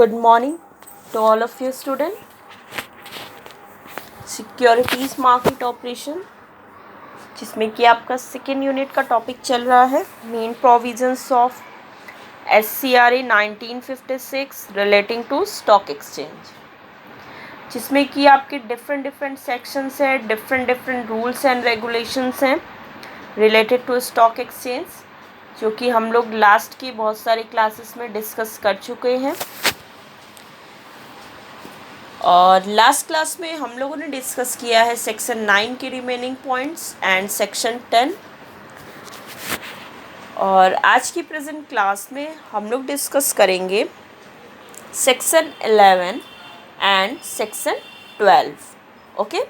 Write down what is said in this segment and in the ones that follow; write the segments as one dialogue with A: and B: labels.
A: Good morning to all of you students. Securities market operation, जिसमें कि आपका second unit का टॉपिक चल रहा है main provisions of SCRA 1956 relating to stock exchange, जिसमें कि आपके डिफरेंट सेक्शंस है, डिफरेंट रूल्स एंड रेगुलेशंस हैं रिलेटेड टू स्टॉक एक्सचेंज, जो कि हम लोग लास्ट की बहुत सारे क्लासेस में डिस्कस कर चुके हैं। और लास्ट क्लास में हम लोगों ने डिस्कस किया है सेक्शन 9 के रिमेनिंग पॉइंट्स एंड सेक्शन 10, और आज की प्रेजेंट क्लास में हम लोग डिस्कस करेंगे सेक्शन 11 एंड सेक्शन 12। ओके,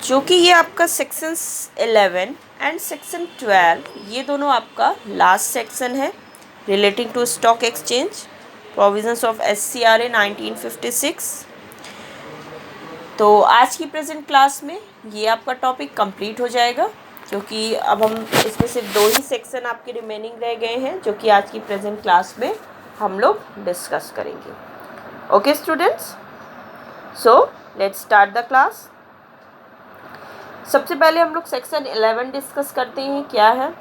A: जो कि ये आपका सेक्शन 11 एंड सेक्शन 12 ये दोनों आपका लास्ट सेक्शन है relating to stock exchange provisions of SCRA 1956। तो आज की प्रेजेंट क्लास में ये आपका टॉपिक कंप्लीट हो जाएगा, क्योंकि अब हम इसमें सिर्फ 2 ही सेक्शन आपके रिमेनिंग रह गए हैं, जो कि आज की प्रेजेंट क्लास में हम लोग डिस्कस करेंगे। Okay students, so let's start the class. सबसे पहले हम लोग सेक्शन 11 डिस्कस करते हैं। क्या है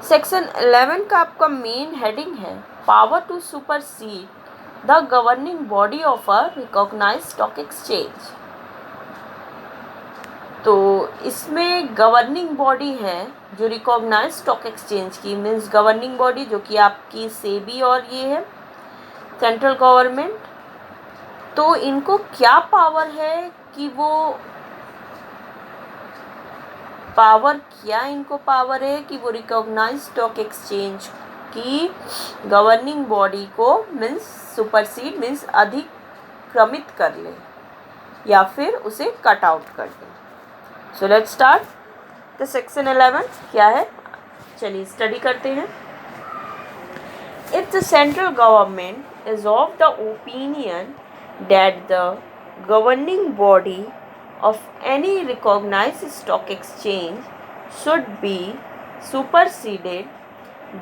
A: सेक्शन 11 का? आपका मेन हेडिंग है power to supersede the governing body of a recognised stock exchange. तो इसमें गवर्निंग बॉडी है जो रिकॉग्नाइज्ड स्टॉक एक्सचेंज की, मीन्स गवर्निंग बॉडी जो कि आपकी सेबी और ये है सेंट्रल गवर्नमेंट। तो इनको क्या पावर है कि वो पावर है कि वो रिकॉग्नाइज्ड स्टॉक एक्सचेंज की गवर्निंग बॉडी को मीन्स सुपरसीड मीन्स अधिक्रमित कर ले या फिर उसे कट आउट कर दे। So let's start the section 11। क्या है, चलिए स्टडी करते हैं। If the central government is of the opinion that the governing body of any recognized stock exchange should be superseded,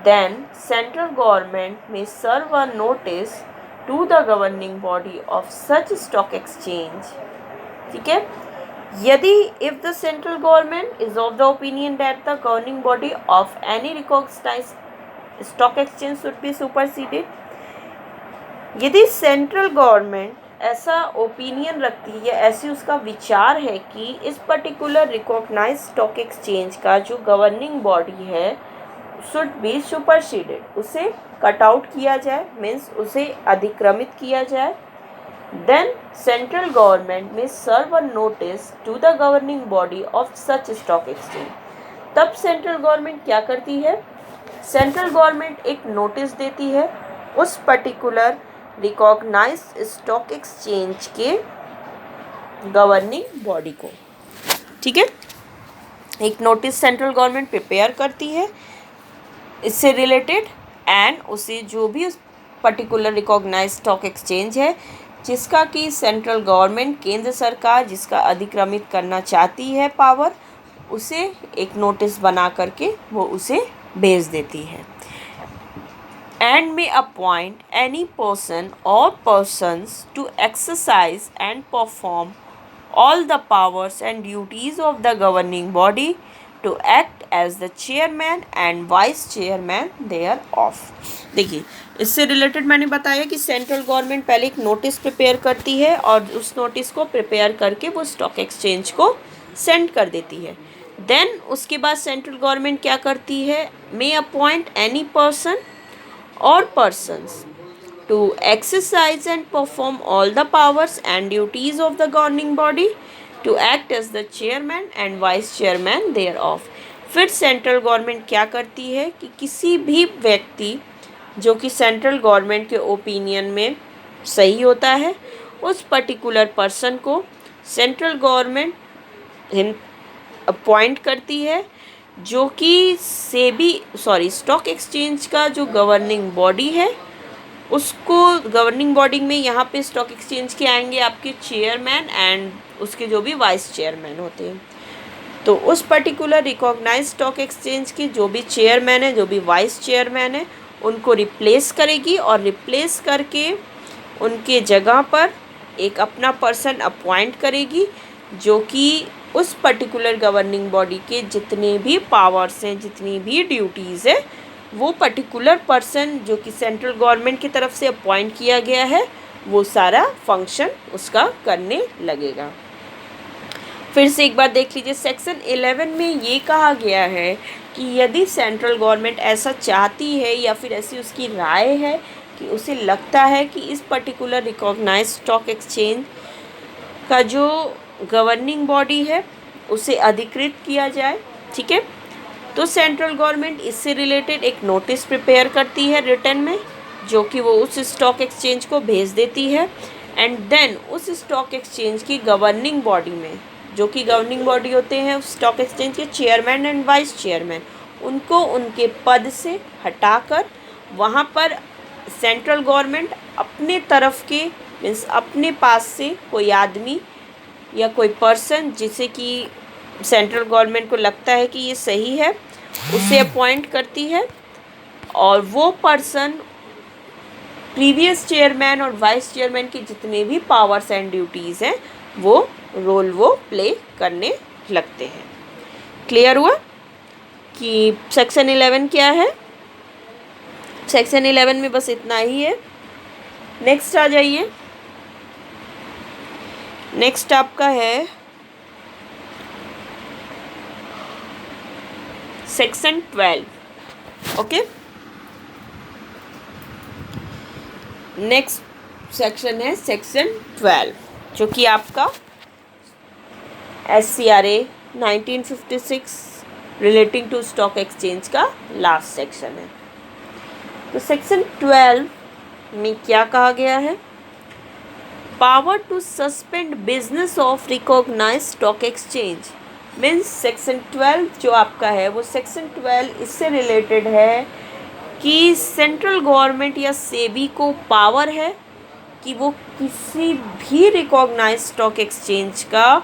A: then central government may serve a notice to the governing body of such stock exchange। ठीक है, यदि if the central government is of the opinion that the governing body of any recognized stock exchange should be superseded, यदि central government ऐसा opinion रखती है या ऐसी उसका विचार है कि इस पर्टिकुलर रिकॉग्नाइज्ड स्टॉक एक्सचेंज का जो गवर्निंग बॉडी है शुड बी सुपरसीडेड, उसे कट आउट किया जाए, मीन्स उसे अधिक्रमित किया जाए, then central government may serve a notice to the governing body of such stock exchange. तब सेंट्रल गवर्नमेंट क्या करती है? सेंट्रल गवर्नमेंट एक नोटिस देती है उस पर्टिकुलर रिकॉग्नाइज्ड स्टॉक एक्सचेंज के गवर्निंग बॉडी को। ठीक है, एक नोटिस सेंट्रल गवर्नमेंट प्रिपेयर करती है इससे रिलेटेड, एंड उसे जो भी उस पर्टिकुलर रिकॉग्नाइज्ड स्टॉक एक्सचेंज है जिसका कि सेंट्रल गवर्नमेंट केंद्र सरकार जिसका अधिक्रमित करना चाहती है पावर, उसे एक नोटिस बना करके वो उसे भेज देती है। And may appoint any person or persons to exercise and perform all the powers and duties of the governing body to act as the chairman and vice chairman thereof। देखिए, इससे रिलेटेड मैंने बताया कि सेंट्रल गवर्नमेंट पहले एक notice prepare करती है और उस नोटिस को प्रिपेयर करके वो स्टॉक एक्सचेंज को सेंड कर देती है। देन उसके बाद सेंट्रल गवर्नमेंट क्या करती है? May appoint any person or persons to exercise and perform all the powers and duties of the governing body to act as the chairman and vice chairman thereof। फिर central government क्या करती है कि किसी भी व्यक्ति जो कि सेंट्रल गवर्नमेंट के ओपिनियन में सही होता है उस पर्टिकुलर पर्सन को सेंट्रल गवर्नमेंट अपॉइंट करती है, जो कि स्टॉक एक्सचेंज का जो गवर्निंग बॉडी है उसको गवर्निंग बॉडी में यहाँ पे स्टॉक एक्सचेंज के आएंगे आपके चेयरमैन एंड उसके जो भी वाइस चेयरमैन होते हैं। तो उस पर्टिकुलर रिकॉग्नाइज्ड स्टॉक एक्सचेंज के जो भी चेयरमैन है, जो भी वाइस चेयरमैन है, उनको रिप्लेस करेगी और रिप्लेस करके उनके जगह पर एक अपना पर्सन अपॉइंट करेगी जो कि उस पर्टिकुलर गवर्निंग बॉडी के जितने भी पावर्स हैं, जितनी भी ड्यूटीज़ है, वो पर्टिकुलर पर्सन जो कि सेंट्रल गवर्नमेंट की तरफ से अपॉइंट किया गया है वो सारा फंक्शन उसका करने लगेगा। फिर से एक बार देख लीजिए, सेक्शन 11 में ये कहा गया है कि यदि सेंट्रल गवर्नमेंट ऐसा चाहती है या फिर ऐसी उसकी राय है कि उसे लगता है कि इस पर्टिकुलर रिकॉग्नाइज्ड स्टॉक एक्सचेंज का जो गवर्निंग बॉडी है उसे अधिकृत किया जाए, ठीक है, तो सेंट्रल गवर्नमेंट इससे रिलेटेड एक नोटिस प्रिपेयर करती है रिटर्न में, जो कि वो उस स्टॉक एक्सचेंज को भेज देती है। एंड देन उस स्टॉक एक्सचेंज की गवर्निंग बॉडी में, जो कि गवर्निंग बॉडी होते हैं उस स्टॉक एक्सचेंज के चेयरमैन एंड वाइस चेयरमैन, उनको उनके पद से हटाकर वहाँ पर सेंट्रल गवर्नमेंट अपने तरफ के मीन्स अपने पास से कोई आदमी या कोई पर्सन जिसे कि सेंट्रल गवर्नमेंट को लगता है कि ये सही है उसे अपॉइंट करती है, और वो पर्सन प्रीवियस चेयरमैन और वाइस चेयरमैन की जितने भी पावर्स एंड ड्यूटीज़ हैं वो रोल वो प्ले करने लगते हैं। क्लियर हुआ कि सेक्शन 11 क्या है? सेक्शन 11 में बस इतना ही है। नेक्स्ट आ जाइए, नेक्स्ट आपका है सेक्शन 12। ओके, नेक्स्ट सेक्शन है सेक्शन 12 जो कि आपका SCRA 1956 relating to stock exchange का लास्ट सेक्शन है। तो सेक्शन 12 में क्या कहा गया है? Power to suspend business of recognised stock exchange means section 12 जो आपका है वो सेक्शन 12 इससे रिलेटेड है कि सेंट्रल गवर्नमेंट या सेबी को पावर है कि वो किसी भी रिकॉग्नाइज्ड स्टॉक एक्सचेंज का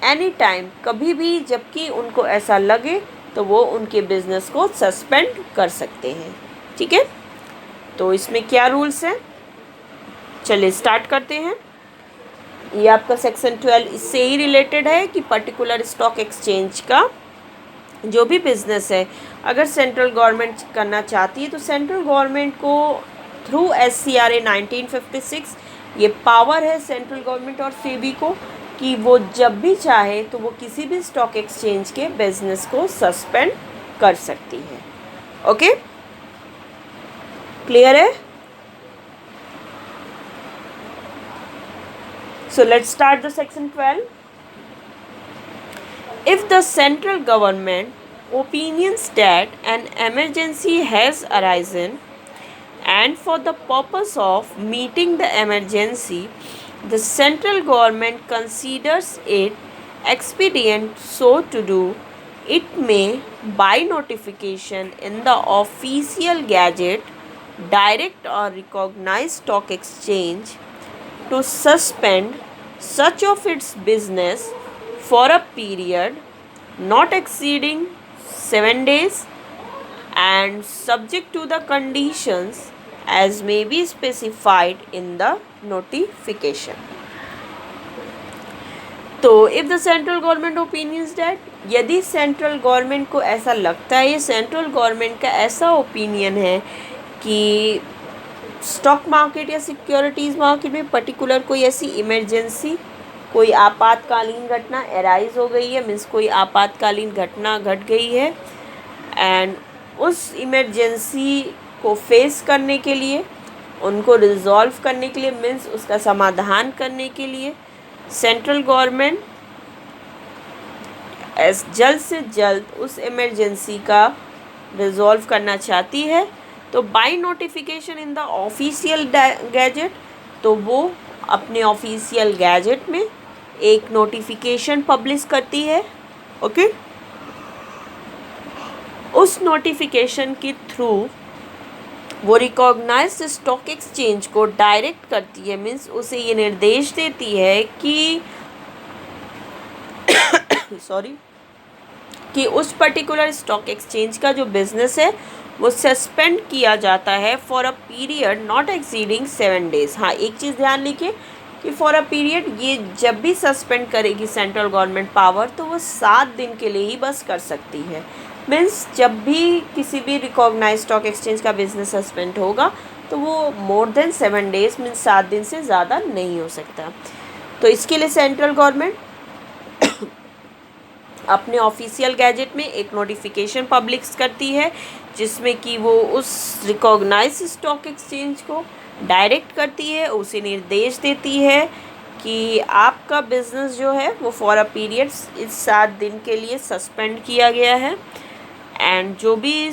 A: एनी टाइम कभी भी जबकि उनको ऐसा लगे तो वो उनके बिजनेस को सस्पेंड कर सकते हैं, ठीक है। तो इसमें क्या रूल्स हैं, चलिए स्टार्ट करते हैं। ये आपका सेक्शन 12 इससे ही रिलेटेड है कि पर्टिकुलर स्टॉक एक्सचेंज का जो भी बिजनेस है अगर सेंट्रल गवर्नमेंट करना चाहती है तो सेंट्रल गवर्नमेंट को थ्रू SCRA 1956 ये पावर है सेंट्रल गवर्नमेंट और सेबी को कि वो जब भी चाहे तो वो किसी भी स्टॉक एक्सचेंज के बिजनेस को सस्पेंड कर सकती है। ओके, क्लियर है? So let's start the section 12. If the central government opinions that an emergency has arisen and for the purpose of meeting the emergency, the central government considers it expedient so to do, it may by notification in the official gazette direct or recognized stock exchange to suspend such of its business for a period not exceeding 7 days and subject to the conditions as may be specified in the notification. तो if the central government opinions that, यदि central government को ऐसा लगता है, ये central government का ऐसा opinion है कि स्टॉक मार्केट या सिक्योरिटीज़ मार्केट में पर्टिकुलर कोई ऐसी इमरजेंसी, कोई आपातकालीन घटना एराइज हो गई है, मीन्स कोई आपातकालीन घटना घट गई है एंड उस इमरजेंसी को फेस करने के लिए, उनको रिजॉल्व करने के लिए, मीन्स उसका समाधान करने के लिए सेंट्रल गवर्नमेंट जल्द से जल्द उस इमरजेंसी का रिजॉल्व करना चाहती है तो by notification in the official gazette, तो वो अपने ऑफिशियल गैजेट में एक नोटिफिकेशन पब्लिश करती है। ओके, उस नोटिफिकेशन के थ्रू वो रिकॉग्नाइज्ड स्टॉक एक्सचेंज को डायरेक्ट करती है, मीन्स उसे ये निर्देश देती है कि कि उस पर्टिकुलर स्टॉक एक्सचेंज का जो बिजनेस है वो सस्पेंड किया जाता है for a period not exceeding 7 days. हाँ, एक चीज़ ध्यान लिखिए कि फॉर अ पीरियड, ये जब भी सस्पेंड करेगी सेंट्रल गवर्नमेंट पावर तो वो 7 दिन के लिए ही बस कर सकती है। मीन्स जब भी किसी भी रिकॉग्नाइज स्टॉक एक्सचेंज का बिजनेस सस्पेंड होगा तो वो मोर देन 7 डेज मीन्स 7 दिन से ज़्यादा नहीं हो सकता। तो इसके लिए सेंट्रल गवर्नमेंट अपने ऑफिशियल गैजेट में एक नोटिफिकेशन पब्लिश करती है जिसमें कि वो उस रिकॉग्नाइज स्टॉक एक्सचेंज को डायरेक्ट करती है, उसे निर्देश देती है कि आपका बिजनेस जो है वो फॉर अ पीरियड इस 7 दिन के लिए सस्पेंड किया गया है। एंड जो भी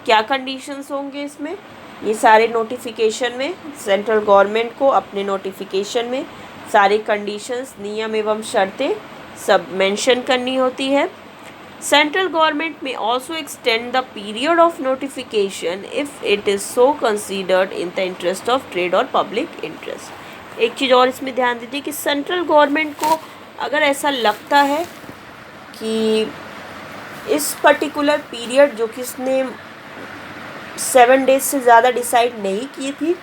A: क्या कंडीशंस होंगे इसमें, ये सारे नोटिफिकेशन में सेंट्रल गवर्नमेंट को अपने नोटिफिकेशन में सारे कंडीशंस, नियम एवं शर्तें सब मेंशन करनी होती है। सेंट्रल गवर्नमेंट में also extend the period of notification if it is so considered in the interest of trade और पब्लिक इंटरेस्ट। एक चीज़ और इसमें ध्यान दीजिए कि सेंट्रल गवर्नमेंट को अगर ऐसा लगता है कि इस पर्टिकुलर पीरियड जो कि इसने 7 डेज से ज़्यादा डिसाइड नहीं की थी,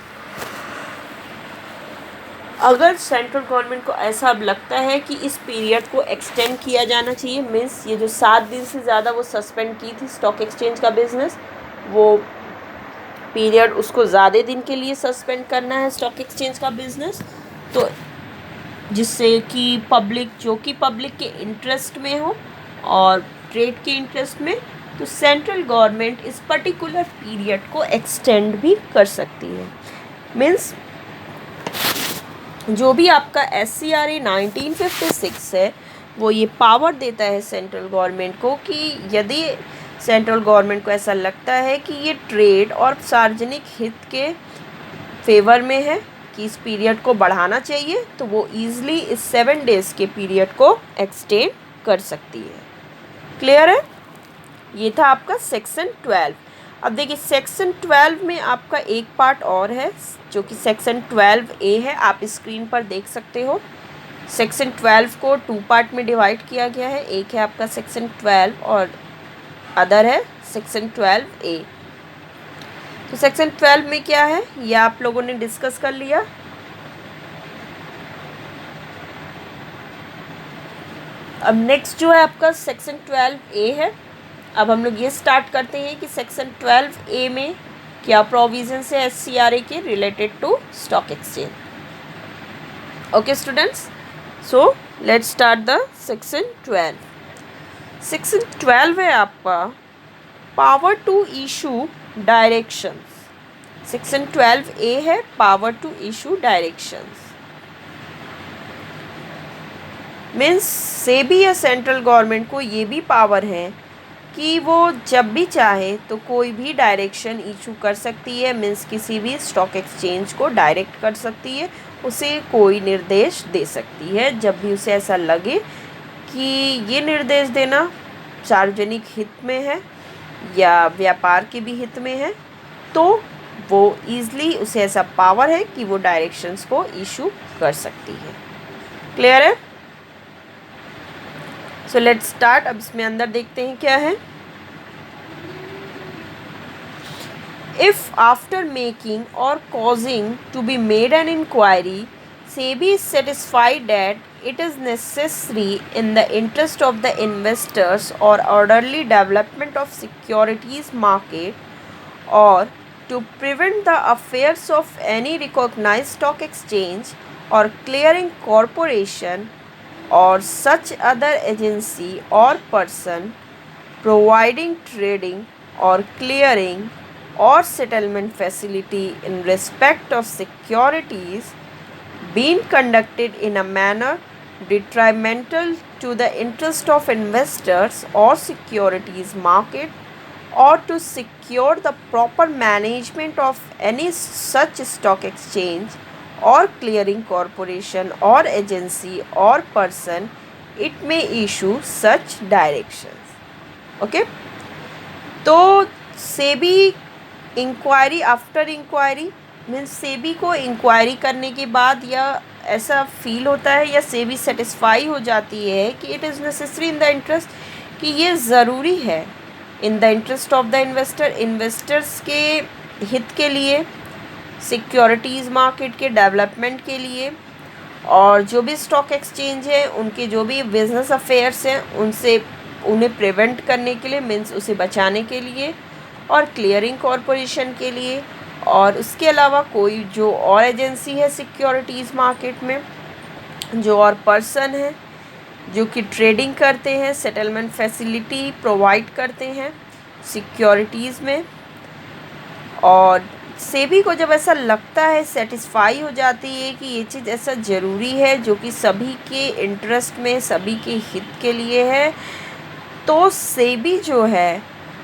A: अगर सेंट्रल गवर्नमेंट को ऐसा अब लगता है कि इस पीरियड को एक्सटेंड किया जाना चाहिए, मीन्स ये जो 7 दिन से ज़्यादा वो सस्पेंड की थी स्टॉक एक्सचेंज का बिजनेस, वो पीरियड उसको ज़्यादा दिन के लिए सस्पेंड करना है स्टॉक एक्सचेंज का बिजनेस, तो जिससे कि पब्लिक, जो कि पब्लिक के इंटरेस्ट में हो और ट्रेड के इंटरेस्ट में, तो सेंट्रल गवर्नमेंट इस पर्टिकुलर पीरियड को एक्सटेंड भी कर सकती है। मीन्स जो भी आपका SCRA 1956 है वो ये पावर देता है सेंट्रल गवर्नमेंट को कि यदि सेंट्रल गवर्नमेंट को ऐसा लगता है कि ये ट्रेड और सार्वजनिक हित के फेवर में है कि इस पीरियड को बढ़ाना चाहिए, तो वो ईज़िली इस 7 डेज़ के पीरियड को एक्सटेंड कर सकती है। क्लियर है? ये था आपका सेक्शन 12। अब देखिए सेक्शन 12 में आपका एक पार्ट और है जो कि सेक्शन 12A है, आप स्क्रीन पर देख सकते हो। सेक्शन 12 को 2 पार्ट में डिवाइड किया गया है, एक है आपका सेक्शन 12 और अदर है सेक्शन 12A। तो सेक्शन 12 में क्या है ये आप लोगों ने डिस्कस कर लिया। अब नेक्स्ट जो है आपका सेक्शन 12A है। अब हम लोग ये स्टार्ट करते हैं कि सेक्शन 12A में क्या प्रोविजंस है SCRA के related to stock exchange. Okay students, so let's start the section 12। Section 12 है आपका power to issue directions. Section 12A है power to issue directions. Means SEBI या सेंट्रल गवर्नमेंट को ये भी पावर है कि वो जब भी चाहे तो कोई भी डायरेक्शन इशू कर सकती है। मीन्स किसी भी स्टॉक एक्सचेंज को डायरेक्ट कर सकती है, उसे कोई निर्देश दे सकती है जब भी उसे ऐसा लगे कि ये निर्देश देना सार्वजनिक हित में है या व्यापार के भी हित में है, तो वो ईज़िली उसे ऐसा पावर है कि वो डायरेक्शंस को इशू कर सकती है। क्लियर है? So let's start. अब इसमें अंदर देखते हैं क्या है। If after making or causing to be made an inquiry SEBI is satisfied that it is necessary in the interest of the investors or orderly development of securities market or to prevent the affairs of any recognized stock exchange or clearing corporation or such other agency or person providing trading or clearing or settlement facility in respect of securities being conducted in a manner detrimental to the interest of investors or securities market or to secure the proper management of any such stock exchange or clearing corporation or agency or person, it may issue such directions. Okay? तो SEBI inquiry after inquiry means SEBI को inquiry करने के बाद या ऐसा feel होता है या सेबी सेटिस्फाई हो जाती है कि it is necessary in the interest, कि ये ज़रूरी है in the interest of the investor, investors के हित के लिए, सिक्योरिटीज़ मार्केट के डेवलपमेंट के लिए, और जो भी स्टॉक एक्सचेंज है उनके जो भी बिजनेस अफेयर्स हैं उनसे उन्हें प्रिवेंट करने के लिए, मीन्स उसे बचाने के लिए, और क्लियरिंग कॉरपोरेशन के लिए, और उसके अलावा कोई जो और एजेंसी है सिक्योरिटीज़ मार्केट में, जो और पर्सन है जो कि ट्रेडिंग करते हैं, सेटलमेंट फैसिलिटी प्रोवाइड करते हैं सिक्योरिटीज़ में। और सेबी को जब ऐसा लगता है, सेटिस्फाई हो जाती है कि ये चीज़ ऐसा ज़रूरी है जो कि सभी के इंटरेस्ट में, सभी के हित के लिए है, तो सेबी जो है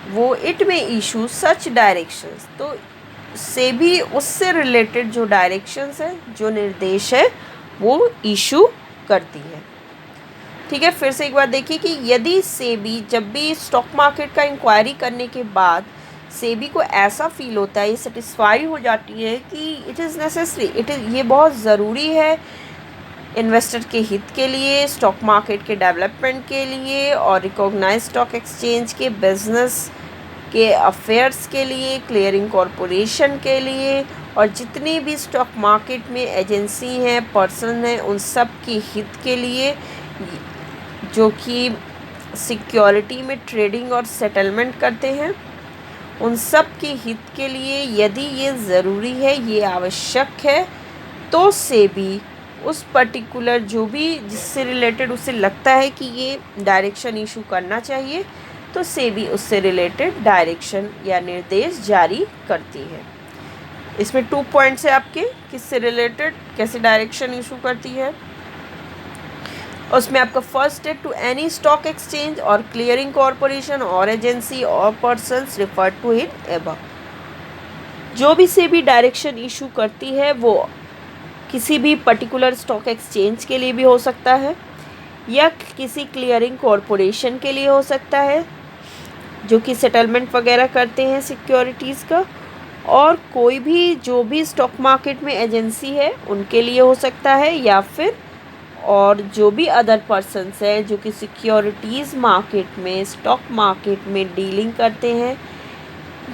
A: वो इट में इशू सच डायरेक्शंस। तो सेबी उससे रिलेटेड जो डायरेक्शंस है, जो निर्देश है, वो इशू करती है। ठीक है, फिर से एक बार देखिए कि यदि सेबी जब भी स्टॉक मार्केट का इंक्वायरी करने के बाद सेबी को ऐसा फील होता है, ये सेटिस्फाई हो जाती है कि इट इज़ नेसेसरी, ये बहुत ज़रूरी है इन्वेस्टर के हित के लिए, स्टॉक मार्केट के डेवलपमेंट के लिए, और रिकॉग्नाइज स्टॉक एक्सचेंज के बिजनेस के अफेयर्स के लिए, क्लियरिंग कॉरपोरेशन के लिए, और जितनी भी स्टॉक मार्केट में एजेंसी हैं, पर्सन हैं, उन सब के हित के लिए, जो कि सिक्योरिटी में ट्रेडिंग और सेटलमेंट करते हैं, उन सब के हित के लिए यदि ये ज़रूरी है, ये आवश्यक है, तो सेबी उस पर्टिकुलर जो भी जिससे रिलेटेड उसे लगता है कि ये डायरेक्शन इशू करना चाहिए, तो सेबी उससे रिलेटेड डायरेक्शन या निर्देश जारी करती है। इसमें 2 पॉइंट्स है आपके, किससे रिलेटेड कैसे डायरेक्शन इशू करती है। उसमें आपका फर्स्ट है to any stock exchange or clearing corporation or agency or persons refer to it above. जो भी सेबी डायरेक्शन इशू करती है वो किसी भी पर्टिकुलर स्टॉक एक्सचेंज के लिए भी हो सकता है, या किसी क्लियरिंग कॉरपोरेशन के लिए हो सकता है जो कि सेटलमेंट वगैरह करते हैं सिक्योरिटीज़ का, और कोई भी जो भी स्टॉक मार्केट में एजेंसी है उनके लिए हो सकता है, या फिर और जो भी अदर पर्सन्स हैं जो कि सिक्योरिटीज़ मार्केट में, स्टॉक मार्केट में डीलिंग करते हैं,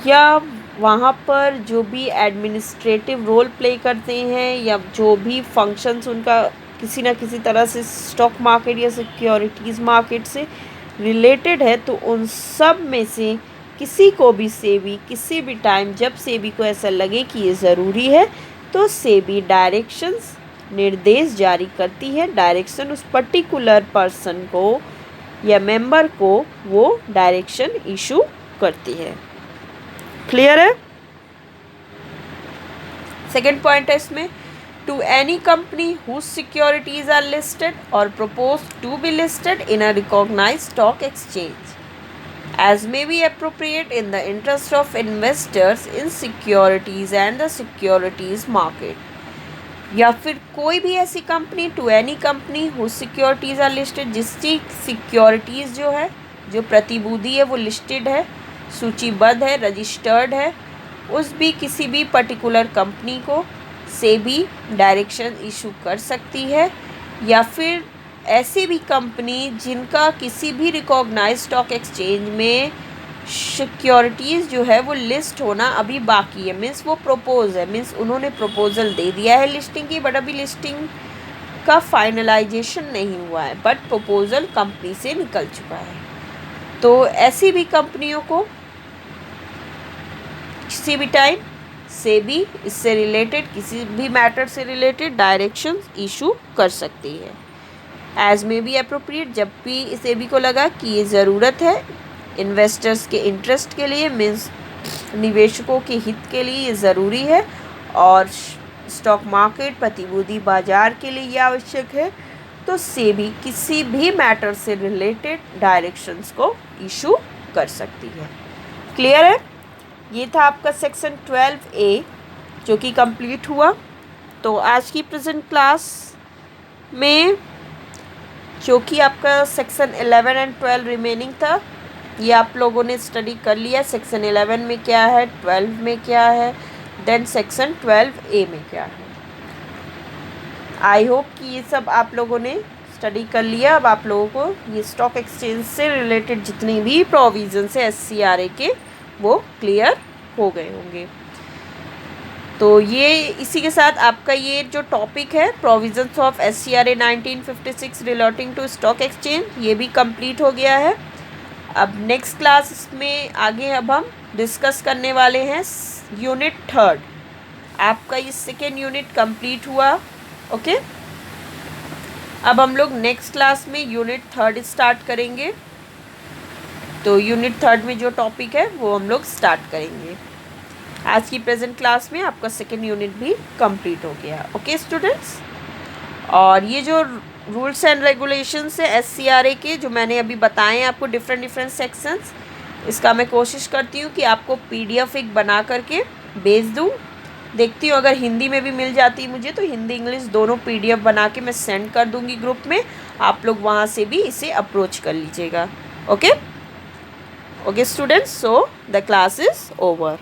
A: या वहाँ पर जो भी एडमिनिस्ट्रेटिव रोल प्ले करते हैं, या जो भी फंक्शंस उनका किसी न किसी तरह से स्टॉक मार्केट या सिक्योरिटीज़ मार्केट से रिलेटेड है, तो उन सब में से किसी को भी सेबी किसी भी टाइम जब सेबी को ऐसा लगे कि ये ज़रूरी है, तो सेबी डायरेक्शंस निर्देश जारी करती है। डायरेक्शन उस पर्टिकुलर पर्सन को या मेंबर को वो डायरेक्शन इशू करती है। क्लियर है। सेकेंड पॉइंट है इसमें, to any company whose securities are listed or propose to be listed in a recognised stock exchange as may be appropriate in the interest of investors in securities and the securities market। या फिर कोई भी ऐसी company, to any company whose securities are listed, जिसकी securities जो है, जो प्रतिभूति है वो लिस्टेड है, सूचीबद्ध है, रजिस्टर्ड है, उस भी किसी भी पर्टिकुलर कंपनी को सेबी डायरेक्शन इशू कर सकती है। या फिर ऐसी भी कंपनी जिनका किसी भी रिकॉग्नाइज स्टॉक एक्सचेंज में सिक्योरिटीज़ जो है वो लिस्ट होना अभी बाकी है, मीन्स वो प्रपोज है, मीन्स उन्होंने प्रपोजल दे दिया है लिस्टिंग की, बट अभी लिस्टिंग का फाइनलाइजेशन नहीं हुआ है, बट प्रपोजल कंपनी से निकल चुका है। तो ऐसी भी कंपनियों को किसी भी टाइम सेबी इससे रिलेटेड, किसी भी मैटर से रिलेटेड डायरेक्शन इशू कर सकती है। एज में बी अप्रोप्रिएट, जब भी सेबी को लगा कि ये ज़रूरत है इन्वेस्टर्स के इंटरेस्ट के लिए, मीन्स निवेशकों के हित के लिए ये ज़रूरी है, और स्टॉक मार्केट प्रतिभूति बाजार के लिए ये आवश्यक है, तो सेबी किसी भी मैटर से रिलेटेड डायरेक्शंस को इशू कर सकती है। क्लियर है। ये था आपका सेक्शन 12A जो कि कंप्लीट हुआ। तो आज की प्रेजेंट क्लास में जो कि आपका सेक्शन 11 एंड 12 रिमेनिंग था, ये आप लोगों ने स्टडी कर लिया। सेक्शन 11 में क्या है, 12 में क्या है, देन सेक्शन 12A में क्या है। आई होप कि ये सब आप लोगों ने स्टडी कर लिया। अब आप लोगों को ये स्टॉक एक्सचेंज से रिलेटेड जितने भी प्रोविजंस है SCRA के वो क्लियर हो गए होंगे। तो ये इसी के साथ आपका ये जो टॉपिक है provisions of SCRA 1956 relating to stock exchange, ये भी कंप्लीट हो गया है। अब नेक्स्ट क्लास में आगे अब हम डिस्कस करने वाले हैं यूनिट 3। आपका ये सेकेंड यूनिट कंप्लीट हुआ। ओके, अब हम लोग नेक्स्ट क्लास में यूनिट 3 स्टार्ट करेंगे। तो यूनिट 3 में जो टॉपिक है वो हम लोग स्टार्ट करेंगे। आज की प्रेजेंट क्लास में आपका सेकेंड यूनिट भी कंप्लीट हो गया। ओके स्टूडेंट्स, और ये जो रूल्स एंड रेगुलेशंस है SCRA के जो मैंने अभी बताए हैं आपको डिफरेंट सेक्शंस, इसका मैं कोशिश करती हूँ कि आपको PDF एक बना करके भेज दूँ। देखती हूँ अगर हिंदी में भी मिल जाती मुझे तो हिंदी इंग्लिश दोनों PDF बना के मैं सेंड कर दूँगी ग्रुप में। आप लोग वहाँ से भी इसे अप्रोच कर लीजिएगा। Okay okay students, so the class is over.